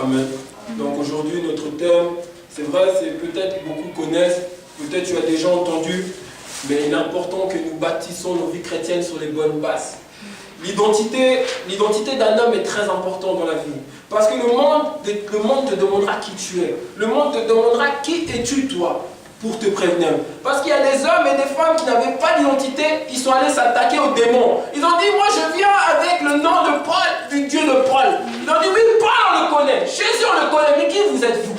Amen. Donc aujourd'hui, notre thème, c'est vrai, c'est peut-être beaucoup connaissent, peut-être tu as déjà entendu, mais il est important que nous bâtissons nos vies chrétiennes sur les bonnes bases. L'identité d'un homme est très importante dans la vie. Parce que le monde te demandera qui tu es. Le monde te demandera qui es-tu toi pour te prévenir. Parce qu'il y a des hommes et des femmes qui n'avaient pas d'identité, ils sont allés s'attaquer aux démons. Ils ont dit, moi je viens avec le nom de Paul, du Dieu de Paul. Ils ont dit, oui, Paul on le connaît, Jésus on le connaît, mais qui vous êtes-vous?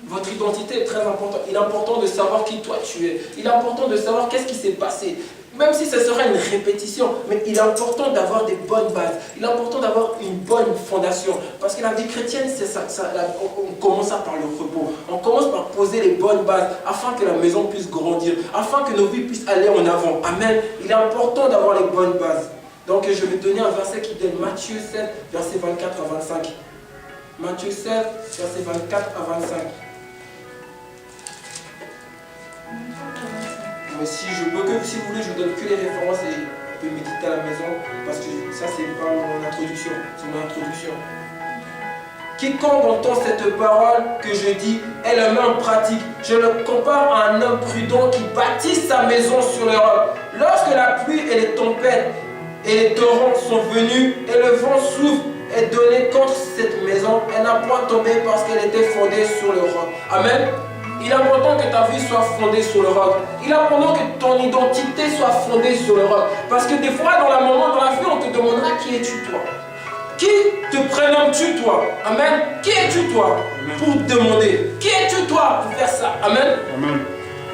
Votre identité est très importante. Il est important de savoir qui toi tu es. Il est important de savoir qu'est-ce qui s'est passé. Même si ce serait une répétition, mais il est important d'avoir des bonnes bases. Il est important d'avoir une bonne fondation. Parce que la vie chrétienne, c'est ça. On commence par le repos. On commence par poser les bonnes bases afin que la maison puisse grandir, afin que nos vies puissent aller en avant. Amen. Il est important d'avoir les bonnes bases. Donc je vais donner un verset qui donne Matthieu 7, verset 24 à 25. Matthieu 7, verset 24 à 25. Mais si vous voulez, je vous donne que les références et vous pouvez méditer à la maison, parce que ça, c'est pas mon introduction, c'est mon introduction. Quiconque entend cette parole que je dis et la met en pratique, je le compare à un homme prudent qui bâtit sa maison sur le roc. Lorsque la pluie et les tempêtes et les torrents sont venus et le vent souffle et donné contre cette maison, elle n'a point tombé parce qu'elle était fondée sur le roc. Amen. Il est important que ta vie soit fondée sur le roc. Il est important que ton identité soit fondée sur le roc. Parce que des fois, dans la vie, on te demandera qui es-tu toi. Qui te prénommes-tu toi? Amen. Qui es-tu toi? Amen. Pour te demander. Qui es-tu toi pour faire ça? Amen. Amen.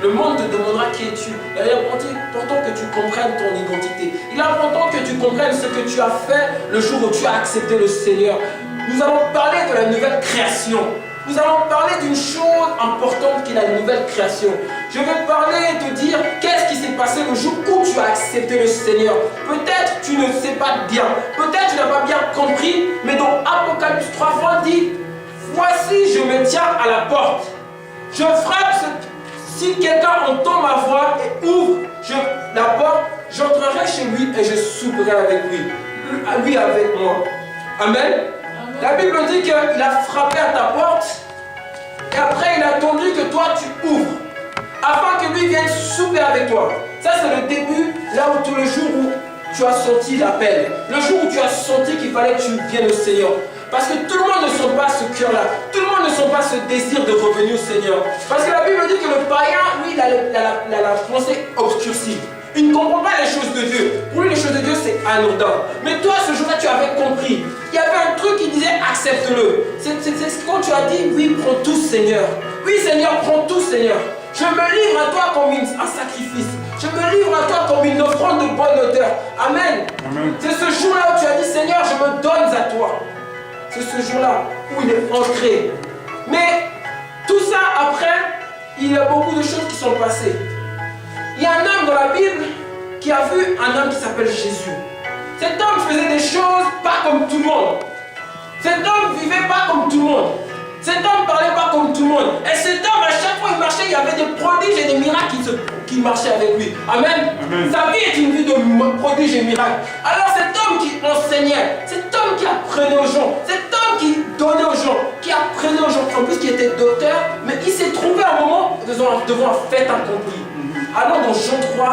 Le monde te demandera qui es-tu. Il est important que tu comprennes ton identité. Il est important que tu comprennes ce que tu as fait le jour où tu as accepté le Seigneur. Nous allons parler de la nouvelle création. Nous allons parler d'une chose importante qui est la nouvelle création. Je vais parler et te dire qu'est-ce qui s'est passé le jour où tu as accepté le Seigneur. Peut-être tu ne sais pas bien, peut-être tu n'as pas bien compris, mais dans Apocalypse 3, il dit, voici je me tiens à la porte. Je frappe, si quelqu'un entend ma voix et ouvre la porte, j'entrerai chez lui et je souperai avec lui avec moi. Amen. La Bible dit qu'il a frappé à ta porte et après il a attendu que toi tu ouvres afin que lui vienne souper avec toi. Ça c'est le début, là où tout le jour où tu as senti l'appel, le jour où tu as senti qu'il fallait que tu viennes au Seigneur. Parce que tout le monde ne sent pas ce cœur-là, tout le monde ne sent pas ce désir de revenir au Seigneur. Parce que la Bible dit que le païen, lui, il a la pensée obscurcie. Il ne comprend pas les choses de Dieu. Pour lui, les choses de Dieu, c'est anodin. Mais toi, ce jour-là, tu avais compris. Il y avait un truc qui disait, accepte-le. C'est quand tu as dit, oui, prends tout, Seigneur. Oui, Seigneur, prends tout, Seigneur. Je me livre à toi comme un sacrifice. Je me livre à toi comme une offrande de bonne odeur. Amen. Amen. C'est ce jour-là où tu as dit, Seigneur, je me donne à toi. C'est ce jour-là où il est entré. Mais tout ça, après, il y a beaucoup de choses qui sont passées. Il y a un homme dans la Bible qui a vu un homme qui s'appelle Jésus. Cet homme faisait des choses pas comme tout le monde. Cet homme vivait pas comme tout le monde. Cet homme parlait pas comme tout le monde. Et cet homme, à chaque fois qu'il marchait, il y avait des prodiges et des miracles qui marchaient avec lui. Amen. Amen. Sa vie est une vie de prodiges et miracles. Alors cet homme qui enseignait, cet homme qui apprenait aux gens, cet homme qui donnait aux gens, qui apprenait aux gens, en plus qui était docteur, mais il s'est trouvé à un moment devant un fait accompli. Allons dans Jean 3.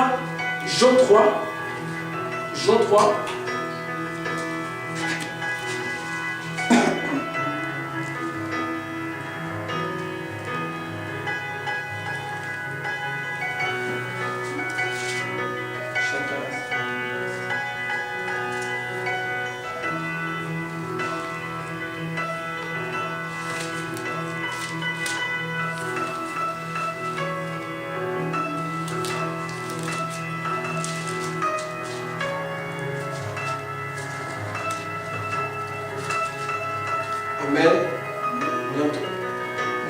Amen.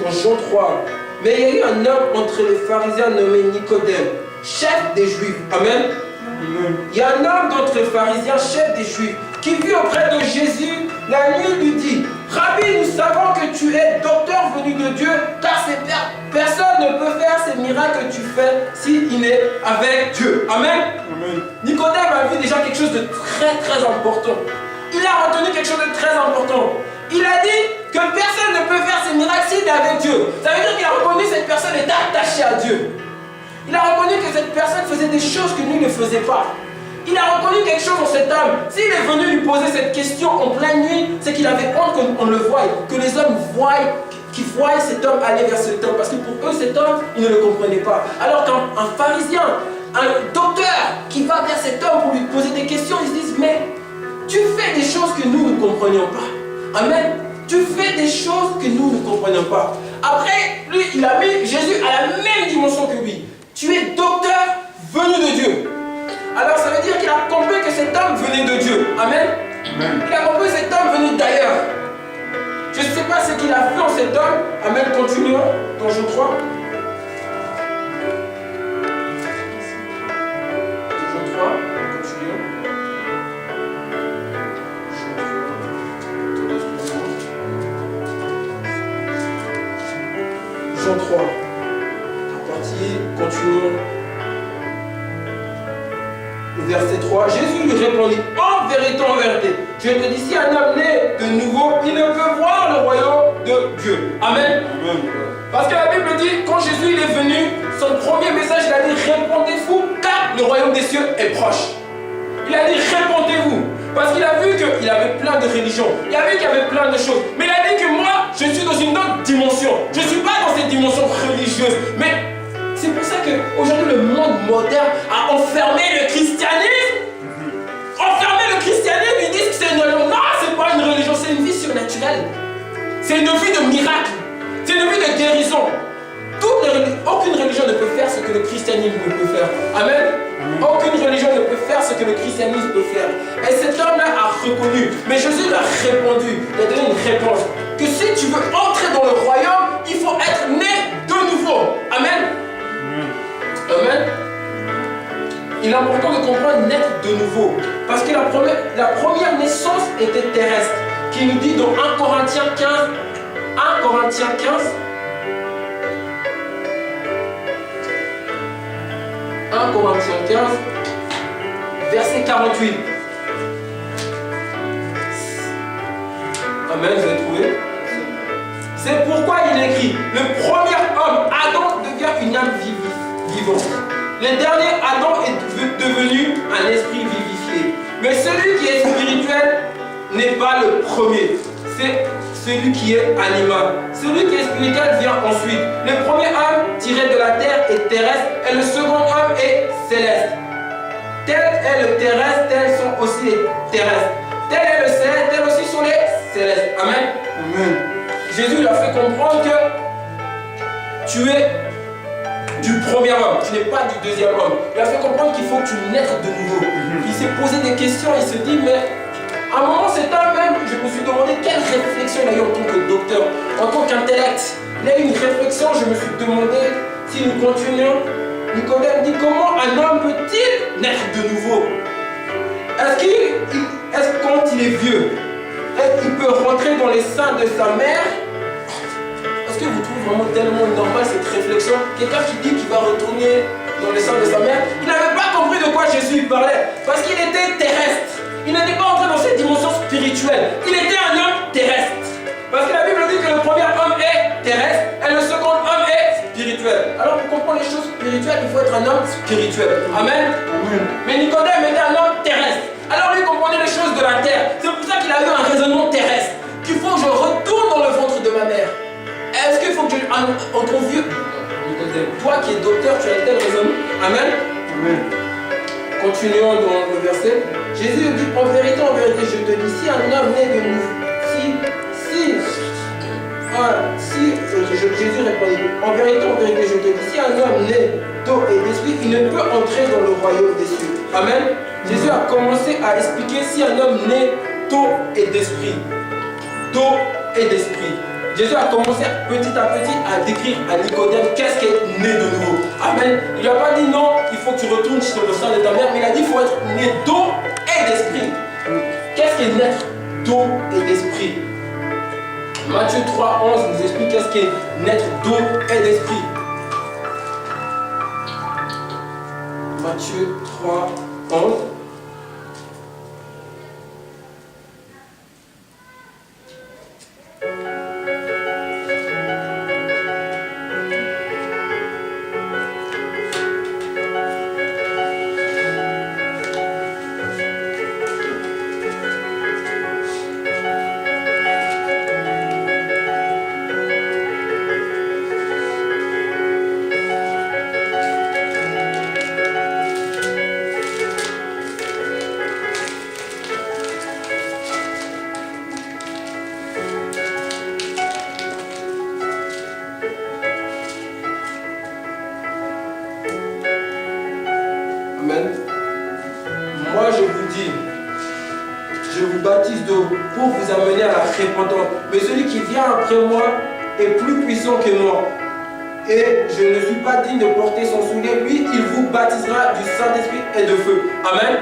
Dans Jean 3. Mais il y a eu un homme entre les pharisiens nommé Nicodème, chef des Juifs. Amen. Amen. Il y a un homme d'entre les pharisiens, chef des Juifs, qui vit auprès de Jésus la nuit, lui dit, Rabbi, nous savons que tu es docteur venu de Dieu, car personne ne peut faire ces miracles que tu fais s'il est avec Dieu. Amen. Amen. Nicodème a vu déjà quelque chose de très important. Il a retenu quelque chose de très important. Il a dit que personne ne peut faire ces miracles s'il est avec Dieu. Ça veut dire qu'il a reconnu que cette personne est attachée à Dieu. Il a reconnu que cette personne faisait des choses que lui ne faisait pas. Il a reconnu quelque chose dans cet homme. S'il est venu lui poser cette question en pleine nuit, c'est qu'il avait honte qu'on le voie, que les hommes voient, qu'ils voient cet homme aller vers cet homme. Parce que pour eux, cet homme, ils ne le comprenaient pas. Alors qu'un pharisien, un docteur qui va vers cet homme pour lui poser des questions, ils se disent, mais tu fais des choses que nous ne comprenions pas. Amen. Tu fais des choses que nous ne comprenions pas. Après, lui, il a mis Jésus à la même dimension que lui. Tu es docteur venu de Dieu. Alors ça veut dire qu'il a compris que cet homme venait de Dieu. Amen. Amen. Il a compris que cet homme venait d'ailleurs. Je ne sais pas ce qu'il a fait en cet homme. Amen. Continuons dans Jean 3. Jean 3. Continuons. Jean 3. La partie, continuons. Verset 3, Jésus lui répondit, en vérité, je te dis, si un homme né de nouveau, il ne peut voir le royaume de Dieu. Amen. Amen. Parce que la Bible dit, quand Jésus il est venu, son premier message, il a dit, répondez-vous, car le royaume des cieux est proche. Il a dit, répondez-vous. Parce qu'il a vu qu'il avait plein de religions, il a vu qu'il y avait plein de choses. Mais il a dit que moi, je suis dans une autre dimension. Je ne suis pas dans cette dimension religieuse, mais c'est pour ça qu'aujourd'hui le monde moderne a enfermé le christianisme. Enfermé le christianisme, ils disent que c'est une religion. Non, c'est pas une religion, c'est une vie surnaturelle. C'est une vie de miracle. C'est une vie de guérison. Aucune religion ne peut faire ce que le christianisme peut faire. Amen. Aucune religion ne peut faire ce que le christianisme peut faire. Et cet homme-là a reconnu. Mais Jésus lui a répondu. Il a donné une réponse. Que si tu veux entrer dans le royaume, il faut être né de nouveau. Amen. Amen. Il est important de comprendre naître de nouveau. Parce que la première naissance était terrestre. Qui nous dit dans 1 Corinthiens 15, 1 Corinthiens 15, 1 Corinthiens 15, verset 48. Amen, vous avez trouvé? C'est pourquoi il écrit, le premier homme, Adam, devient une âme vivante. Le dernier Adam est devenu un esprit vivifié. Mais celui qui est spirituel n'est pas le premier. C'est celui qui est animal. Celui qui est spirituel vient ensuite. Le premier homme tiré de la terre est terrestre et le second homme est céleste. Tel est le terrestre, tels sont aussi les terrestres. Tel est le céleste, tels aussi sont les célestes. Amen. Amen. Jésus lui a fait comprendre que tu es du premier homme, tu n'es pas du deuxième homme. Il a fait comprendre qu'il faut que tu naisses de nouveau. Il s'est posé des questions, il se dit, mais à un moment, c'est un même, je me suis demandé quelle réflexion il a eu en tant que docteur, en tant qu'intellect. Il a eu une réflexion, je me suis demandé, si nous continuons, Nicodème dit, comment un homme peut-il naître de nouveau? Est-ce que quand il est vieux, est-ce qu'il peut rentrer dans les seins de sa mère? Est-ce que vous trouvez vraiment tellement normal cette réflexion? Quelqu'un qui dit qu'il va retourner dans les seins de sa mère, il n'avait pas compris de quoi Jésus parlait. Parce qu'il était terrestre. Il n'était pas entré dans cette dimension spirituelle. Il était un homme terrestre. Parce que la Bible dit que le premier homme est terrestre et le second homme est spirituel. Alors pour comprendre les choses spirituelles, il faut être un homme spirituel. Amen. Amen. Mais Nicodème était un homme terrestre. Alors lui comprenait les choses de la terre. C'est pour ça qu'il a eu un raisonnement terrestre. Qu'il faut que je retourne dans le ventre de ma mère. Est-ce qu'il faut que je... En ton vieux... Toi qui es docteur, tu as tel raisonnement. Amen. Amen. Continuons dans le verset. Jésus dit, en vérité, je te dis, si un homme né de nouveau, Jésus répondit, en vérité, je te dis, si un homme né d'eau et d'esprit, il ne peut entrer dans le royaume des cieux. Amen. Jésus a commencé à expliquer si un homme né d'eau et d'esprit. D'eau et d'esprit. Jésus a commencé petit à petit à décrire à Nicodème qu'est-ce qui est né de nouveau. Amen. Il n'a pas dit non, il faut que tu retournes sur le sein de ta mère, mais il a dit qu'il faut être né d'eau et d'esprit. Qu'est-ce qui est naître d'eau et d'esprit? Matthieu 3, 11 nous explique qu'est-ce qui est naître d'eau et d'esprit. Matthieu 3, 11. je vous baptise d'eau pour vous amener à la repentance. Mais celui qui vient après moi est plus puissant que moi. Et je ne suis pas digne de porter son soulier. Lui, il vous baptisera du Saint-Esprit et de feu. Amen.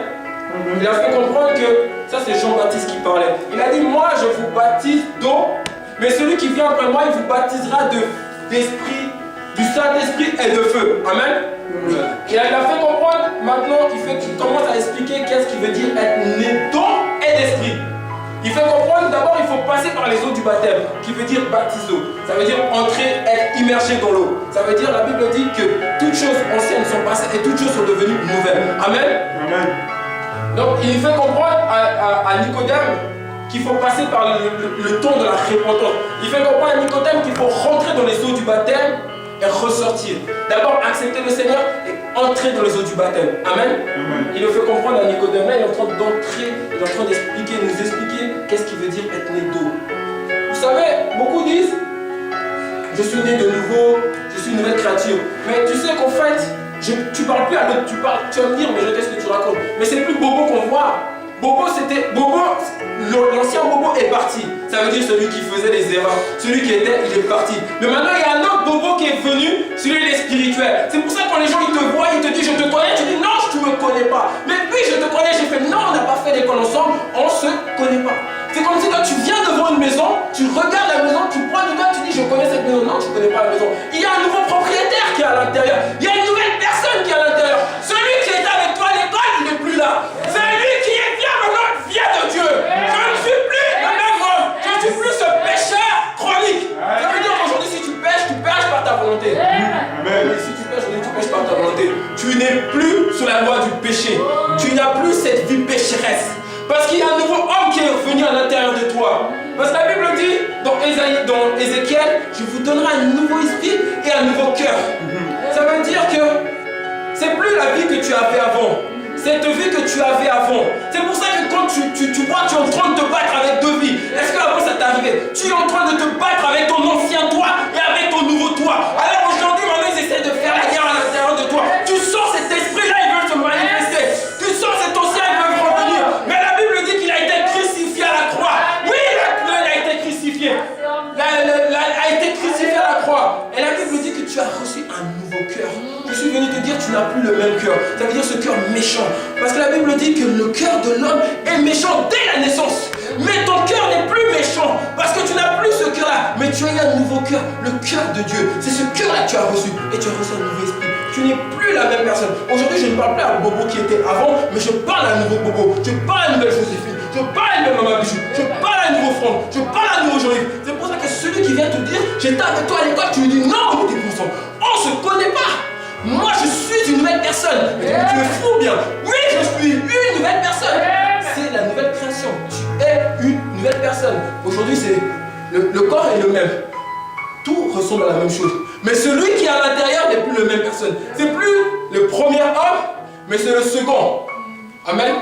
Il a fait comprendre que, ça c'est Jean-Baptiste qui parlait. Il a dit, moi je vous baptise d'eau, mais celui qui vient après moi, il vous baptisera d'esprit, du Saint-Esprit et de feu. Amen. Et il a fait comprendre, maintenant il commence à expliquer qu'est-ce qui veut dire être né d'eau et d'esprit. Il fait comprendre d'abord il faut passer par les eaux du baptême, qui veut dire baptiso. Ça veut dire entrer, être immergé dans l'eau. Ça veut dire, la Bible dit que toutes choses anciennes sont passées et toutes choses sont devenues nouvelles. Amen. Amen. Donc il fait comprendre à Nicodème qu'il faut passer par le temps de la repentance. Il fait comprendre à Nicodème qu'il faut rentrer dans les eaux du baptême et ressortir. D'abord accepter le Seigneur et entrer dans les eaux du baptême. Amen. Amen. Il le fait comprendre à Nicodème. Là, il est en train d'entrer, il est en train d'expliquer, nous expliquer qu'est-ce qui veut dire être né d'eau. Vous savez, beaucoup disent, je suis né de nouveau, je suis une nouvelle créature. Mais tu sais qu'en fait, tu parles plus à l'autre, tu vas me dire, mais je sais ce que tu racontes. Mais c'est plus Bobo qu'on voit. Bobo, l'ancien Bobo est parti. Ça veut dire celui qui faisait les erreurs, celui qui était, il est parti. Mais maintenant, il y a un autre Bobo qui est venu, celui qui est spirituel. C'est pour ça que quand les gens ils te voient, ils te disent, je te connais, tu dis, non, tu ne me connais pas. Mais oui, je te connais, j'ai fait, non, on n'a pas fait l'école ensemble, on ne se connaît pas. C'est comme si quand tu viens devant une maison, tu regardes la maison, tu prends du doigt, tu dis, je connais cette maison. Non, tu ne connais pas la maison. Il y a un nouveau propriétaire qui est à l'intérieur. Il y a une nouvelle personne qui est à l'intérieur. Celui qui était avec toi à l'école, il n'est plus là. Celui qui est bien maintenant, vient de Dieu. Je ne suis plus le même homme. Je ne suis plus ce pécheur chronique. Ça veut dire qu'aujourd'hui, si tu pêches par ta volonté. Amen. Si tu pêches, aujourd'hui, tu pêches par ta volonté. Tu n'es plus sous la loi du péché. Tu n'as plus cette vie pécheresse. Parce qu'il y a un nouveau homme qui est revenu à l'intérieur de toi. Parce que la Bible dit dans Ézéchiel, je vous donnerai un nouveau esprit et un nouveau cœur. Ça veut dire que c'est plus la vie que tu avais avant. Cette vie que tu avais avant. C'est pour ça que quand tu vois, tu es en train de te battre avec deux vies. Est-ce qu'avant ça t'est arrivé? Tu es en train de te battre avec ton ancien toi et avec ton nouveau toi. Alors aujourd'hui, maintenant, ils essaient de faire la guerre à l'intérieur de toi. Tu sens cet esprit-là, il veut se manifester. Tu sens cet ancien, il veut revenir. Mais la Bible dit qu'il a été crucifié à la croix. Oui, il a été crucifié. Il a été crucifié à la croix. Et la Bible dit que tu as reçu un nouveau cœur. Je suis venu te dire que tu n'as plus le même cœur. Ça veut dire ce cœur méchant. Parce que la Bible dit que le cœur de l'homme est méchant dès la naissance. Mais ton cœur n'est plus méchant. Parce que tu n'as plus ce cœur-là. Mais tu as eu un nouveau cœur. Le cœur de Dieu. C'est ce cœur-là que tu as reçu. Et tu as reçu un nouveau esprit. Tu n'es plus la même personne. Aujourd'hui, je ne parle plus à Bobo qui était avant. Mais je parle à un nouveau Bobo. Je parle à une nouvelle Joséphine. Je parle à une nouvelle Maman Bichou. Je parle à un nouveau Franck. Je parle à un nouveau Jean-Yves. C'est pour ça que celui qui vient te dire, j'étais avec toi à l'école, tu lui dis non, on était ensemble. On ne se connaît pas. Moi, je suis une nouvelle personne. Mais tu es fou bien. Oui, je suis une nouvelle personne. C'est la nouvelle création. Tu es une nouvelle personne. Aujourd'hui, le corps est le même. Tout ressemble à la même chose. Mais celui qui est à l'intérieur n'est plus la même personne. C'est plus le premier homme, mais c'est le second. Amen.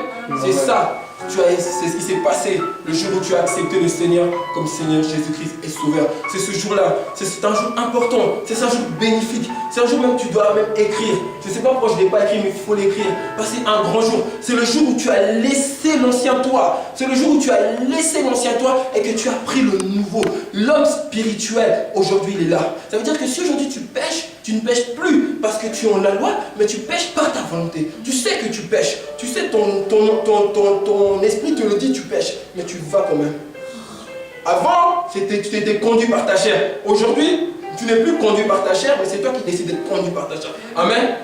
C'est ça. C'est ce qui s'est passé le jour où tu as accepté le Seigneur comme Seigneur Jésus-Christ et Sauveur. C'est ce jour-là. C'est un jour important. C'est un jour bénéfique. C'est un jour même que tu dois même écrire. Je ne sais pas pourquoi je ne l'ai pas écrit, mais il faut l'écrire. Parce que c'est un grand jour. C'est le jour où tu as laissé l'ancien toi. C'est le jour où tu as laissé l'ancien toi et que tu as pris le nouveau. L'homme spirituel, aujourd'hui, il est là. Ça veut dire que si aujourd'hui tu pêches, tu ne pêches plus parce que tu es en la loi, mais tu pêches par ta volonté. Tu sais que tu pêches. Tu sais, ton esprit te le dit, tu pêches, mais tu vas quand même. Avant, tu étais conduit par ta chair. Aujourd'hui, tu n'es plus conduit par ta chair, mais c'est toi qui décides d'être conduit par ta chair. Amen.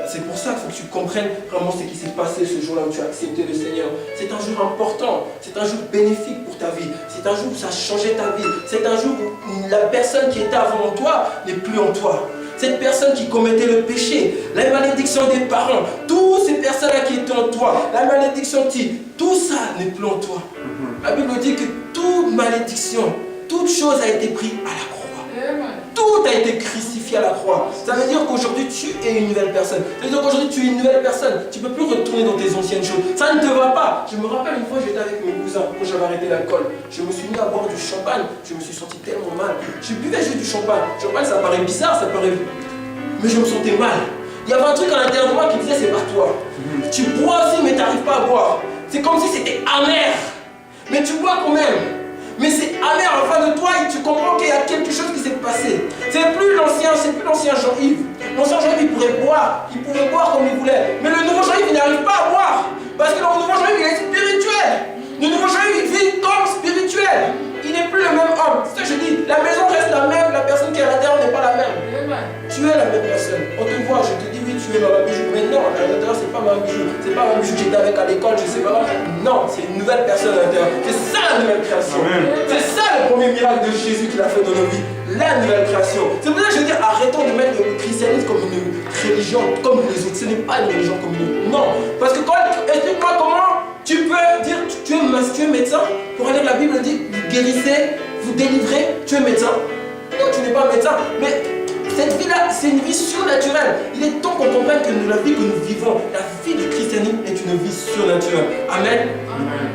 C'est pour ça qu'il faut que tu comprennes vraiment ce qui s'est passé ce jour-là où tu as accepté le Seigneur. C'est un jour important, c'est un jour bénéfique pour ta vie. C'est un jour où ça a changé ta vie. C'est un jour où la personne qui était avant toi n'est plus en toi. Cette personne qui commettait le péché, la malédiction des parents, toutes ces personnes-là qui étaient en toi, la malédiction tout ça n'est plus en toi. La Bible dit que toute malédiction, toute chose a été prise à la croix. Tout a été crucifié à la croix. Ça veut dire qu'aujourd'hui tu es une nouvelle personne. Ça veut dire qu'aujourd'hui tu es une nouvelle personne. Tu ne peux plus retourner dans tes anciennes choses. Ça ne te va pas. Je me rappelle une fois, j'étais avec mes cousins quand j'avais arrêté l'alcool. Je me suis mis à boire du champagne. Je me suis senti tellement mal. Je buvais juste du champagne. Le champagne, ça paraît bizarre, ça paraît... Mais je me sentais mal. Il y avait un truc à l'intérieur de moi qui disait c'est pas toi. Tu bois aussi mais tu n'arrives pas à boire. C'est comme si c'était amer. Mais tu bois quand même. Mais c'est amer en face de toi et tu comprends qu'il y a quelque chose qui s'est passé. C'est plus l'ancien Jean-Yves. L'ancien Jean-Yves, il pouvait boire comme il voulait. Mais le nouveau Jean-Yves, il n'arrive pas à boire. Parce que le nouveau Jean-Yves, il est spirituel. Le nouveau Jean-Yves, il vit comme spirituel. Il n'est plus le même homme. C'est ce que je dis. La maison reste la même, la personne qui est à l'intérieur n'est pas la même. Tu es la même personne. On te voit, je te dis oui, tu es dans la bijou. Mais non, à l'intérieur, c'est pas ma bijou. C'est pas ma bijou que j'étais avec à l'école, je sais pas. Non, c'est une nouvelle personne à l'intérieur. C'est ça la nouvelle création. C'est ça le premier miracle de Jésus qu'il a fait dans nos vies. La nouvelle création. C'est pour ça que je veux dire, arrêtons de mettre le christianisme comme une religion, comme les autres. Ce n'est pas une religion comme nous. Non. Parce que quand, explique-moi comment tu peux dire, tu es médecin. Pour aller, la Bible dit, vous guérissez, vous délivrez, tu es médecin. Non, tu n'es pas médecin. Mais cette vie-là, c'est une vie surnaturelle. Il est temps qu'on comprenne que la vie que nous vivons, la vie du christianisme est une vie surnaturelle. Amen. Amen.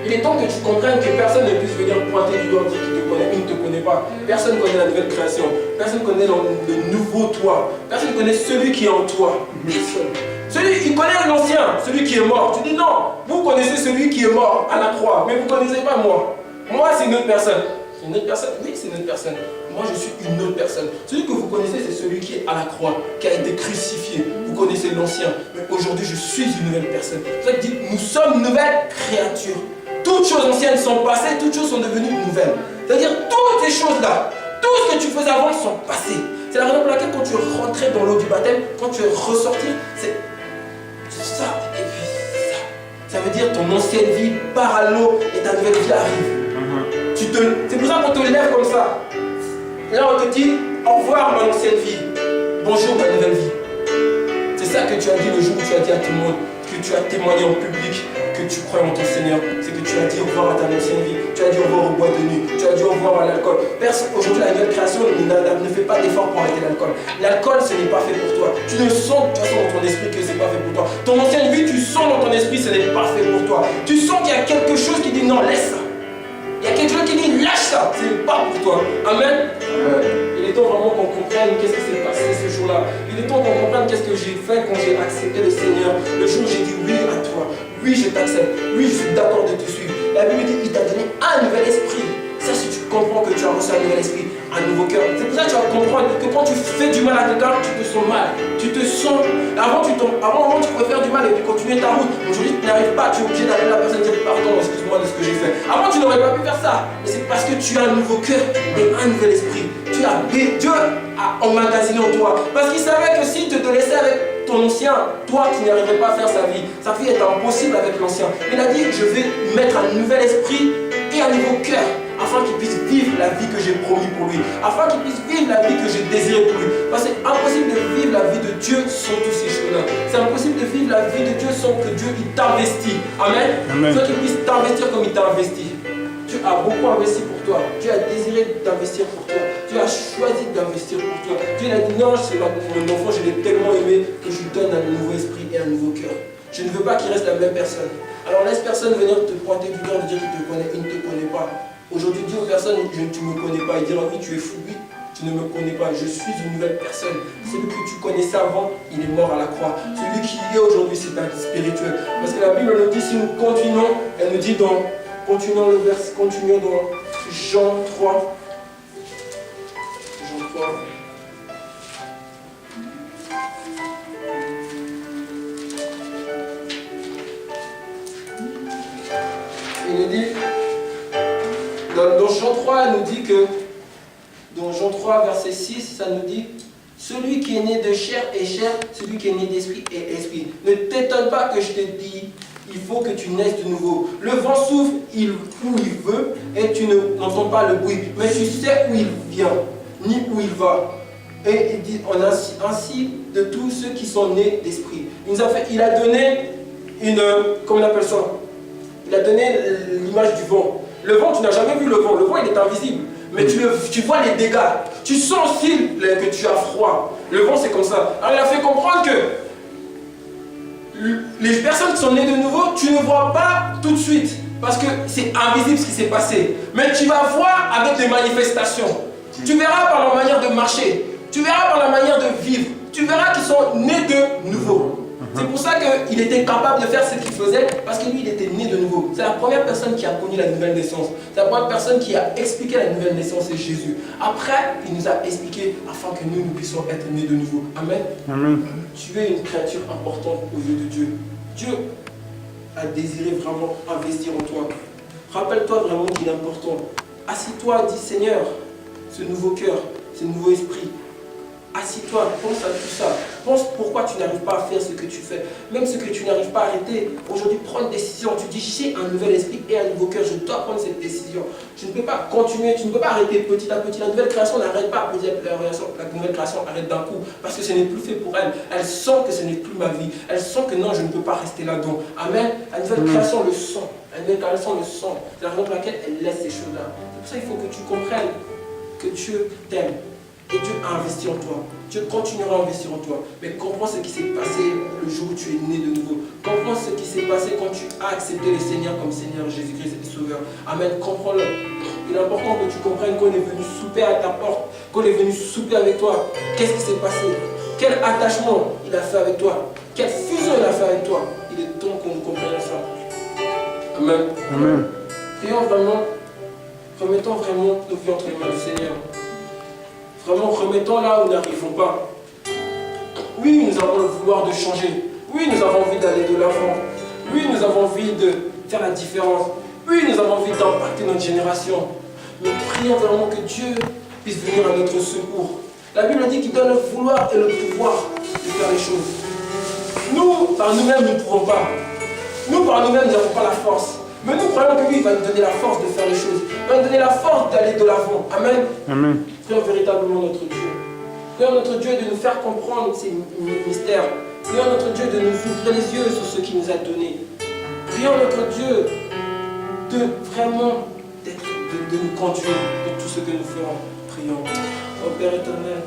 Il est temps que tu comprennes que personne ne puisse venir pointer du doigt, dire qu'il te connaît ou ne te connaît pas. Personne ne connaît la nouvelle création. Personne ne connaît le nouveau toi. Personne ne connaît celui qui est en toi. Personne. Il connaît l'ancien, celui qui est mort. Tu dis non, vous connaissez celui qui est mort à la croix, mais vous ne connaissez pas moi. Moi, c'est une autre personne. C'est une autre personne? Oui, c'est une autre personne. Moi, je suis une autre personne. Celui que vous connaissez, c'est celui qui est à la croix, qui a été crucifié. Vous connaissez l'ancien, mais aujourd'hui, je suis une nouvelle personne. C'est ça que dit, nous sommes une nouvelle créature. Toutes choses anciennes sont passées, toutes choses sont devenues nouvelles. C'est-à-dire, toutes ces choses-là, tout ce que tu faisais avant sont passées. C'est la raison pour laquelle quand tu es rentré dans l'eau du baptême, quand tu es ressorti, c'est ça, et puis ça. Ça veut dire ton ancienne vie part à l'eau et ta nouvelle vie arrive. C'est pour ça qu'on te lève comme ça. Et là on te dit, au revoir ma ancienne vie, bonjour ma nouvelle vie. C'est ça que tu as dit le jour où tu as dit à tout le monde, que tu as témoigné en public, que tu crois en ton Seigneur. C'est que tu as dit au revoir à ta ancienne vie, tu as dit au revoir au bois de nuit, tu as dit au revoir à l'alcool. Aujourd'hui la nouvelle création ne fait pas d'effort pour arrêter l'alcool. L'alcool ce n'est pas fait pour toi. Tu ne sens de toute façon dans ton esprit que ce n'est pas fait pour toi. Ton ancienne vie, tu sens dans ton esprit ce n'est pas fait pour toi. Tu sens qu'il y a quelque chose qui dit non, laisse ça. Il y a quelque chose qui dit lâche ça, ce n'est pas pour toi. Amen. Il est temps vraiment qu'on comprenne qu'est-ce qui s'est passé ce jour-là. Il est temps qu'on comprenne qu'est-ce que j'ai fait quand j'ai accepté le Seigneur. Le jour où j'ai dit oui à toi, oui je t'accepte, oui je suis d'accord de te suivre. La Bible dit il t'a donné un nouvel esprit. Ça, si tu comprends que tu as reçu un nouvel esprit, un nouveau cœur, c'est pour ça que tu vas comprendre que quand tu fais du mal à quelqu'un, tu te sens mal. Tu te sens. Avant, tu pouvais faire du mal et puis continuer ta route. Aujourd'hui, tu n'arrives pas, tu es obligé d'aller à la personne et dire pardon, excuse-moi de ce que j'ai fait. Avant, tu n'aurais pas pu faire ça. Mais c'est parce que tu as un nouveau cœur et un nouvel esprit. Dieu a emmagasiné en toi. Parce qu'il savait que si tu te laissais avec ton ancien, toi qui n'arriverais pas à faire sa vie est impossible avec l'ancien. Il a dit je vais mettre un nouvel esprit et un nouveau cœur, afin qu'il puisse vivre la vie que j'ai promis pour lui, afin qu'il puisse vivre la vie que j'ai désirée pour lui. Parce que c'est impossible de vivre la vie de Dieu sans tous ces choses-là. C'est impossible de vivre la vie de Dieu sans que Dieu t'investisse. Amen. Sans qu'il puisse t'investir comme il t'a investi. Dieu a beaucoup investi pour toi. Dieu a désiré d'investir pour toi. Dieu a choisi d'investir pour toi. Dieu a dit non, c'est mon enfant, je l'ai tellement aimé que je lui donne un nouveau esprit et un nouveau cœur. Je ne veux pas qu'il reste la même personne. Alors laisse personne venir te pointer du doigt, dire qu'il te connaît, il ne te connaît pas. Aujourd'hui, dis aux personnes, tu ne me connais pas. Il dira oui, tu es fou, oui, tu ne me connais pas. Je suis une nouvelle personne. Celui que tu connaissais avant, il est mort à la croix. Celui qui est aujourd'hui, c'est un spirituel. Parce que la Bible nous dit, si nous continuons, elle nous dit continuons dans Jean 3. Jean 3. Il nous dit, dans Jean 3, elle nous dit que, dans Jean 3, verset 6, ça nous dit, celui qui est né de chair est chair, celui qui est né d'esprit est esprit. Ne t'étonne pas que je te dis, il faut que tu naisses de nouveau. Le vent souffle où il veut et tu n'entends pas le bruit, mais tu sais où il vient, ni où il va. Et il dit, on a ainsi de tous ceux qui sont nés d'esprit. Il a donné comment on appelle ça? Il a donné l'image du vent. Le vent, tu n'as jamais vu le vent. Le vent, il est invisible. Mais tu vois les dégâts. Tu sens aussi que tu as froid. Le vent, c'est comme ça. Alors, il a fait comprendre que les personnes qui sont nées de nouveau, tu ne vois pas tout de suite. Parce que c'est invisible ce qui s'est passé. Mais tu vas voir avec des manifestations. Tu verras par leur manière de marcher. Tu verras par la manière de vivre. Tu verras qu'ils sont nés de nouveau. C'est C'est pour ça qu'il était capable de faire ce qu'il faisait, parce que lui, il était né de nouveau. C'est la première personne qui a connu la nouvelle naissance. C'est la première personne qui a expliqué la nouvelle naissance, c'est Jésus. Après, il nous a expliqué afin que nous puissions être nés de nouveau. Amen. Amen. Tu es une créature importante aux yeux de Dieu. Dieu a désiré vraiment investir en toi. Rappelle-toi vraiment qu'il est important. Assis-toi, dis Seigneur, ce nouveau cœur, ce nouveau esprit. Assis-toi, pense à tout ça. Pense pourquoi tu n'arrives pas à faire ce que tu fais. Même ce que tu n'arrives pas à arrêter. Aujourd'hui, prends une décision. Tu dis, j'ai un nouvel esprit et un nouveau cœur. Je dois prendre cette décision. Je ne peux pas continuer, tu ne peux pas arrêter petit à petit. La nouvelle création n'arrête pas. La nouvelle création arrête d'un coup. Parce que ce n'est plus fait pour elle. Elle sent que ce n'est plus ma vie. Elle sent que non, je ne peux pas rester là-dedans. Amen. La nouvelle création le sent. La nouvelle création le sent. C'est la raison pour laquelle elle laisse ces choses-là. C'est pour ça qu'il faut que tu comprennes que Dieu t'aime. Et Dieu a investi en toi. Dieu continuera à investir en toi. Mais comprends ce qui s'est passé le jour où tu es né de nouveau. Comprends ce qui s'est passé quand tu as accepté le Seigneur comme Seigneur Jésus-Christ et Sauveur. Amen. Comprends-le. Il est important que tu comprennes qu'on est venu souper à ta porte. Qu'on est venu souper avec toi. Qu'est-ce qui s'est passé? Quel attachement il a fait avec toi? Quelle fusion il a fait avec toi? Il est temps qu'on comprenne ça. Amen. Amen. Prions vraiment. Remettons vraiment nos vies entre les mains du Seigneur. Vraiment, remettons là où nous n'arrivons pas. Oui, nous avons le vouloir de changer. Oui, nous avons envie d'aller de l'avant. Oui, nous avons envie de faire la différence. Oui, nous avons envie d'impacter notre génération. Mais prions vraiment que Dieu puisse venir à notre secours. La Bible dit qu'il donne le vouloir et le pouvoir de faire les choses. Nous, par nous-mêmes, nous ne pouvons pas. Nous, par nous-mêmes, nous n'avons pas la force. Mais nous croyons que lui, il va nous donner la force de faire les choses. Il va nous donner la force d'aller de l'avant. Amen. Amen. Prions véritablement notre Dieu. Prions notre Dieu de nous faire comprendre ces mystères. Prions notre Dieu de nous ouvrir les yeux sur ce qu'il nous a donné. Prions notre Dieu de vraiment de nous conduire dans tout ce que nous ferons. Prions. Oh Père éternel,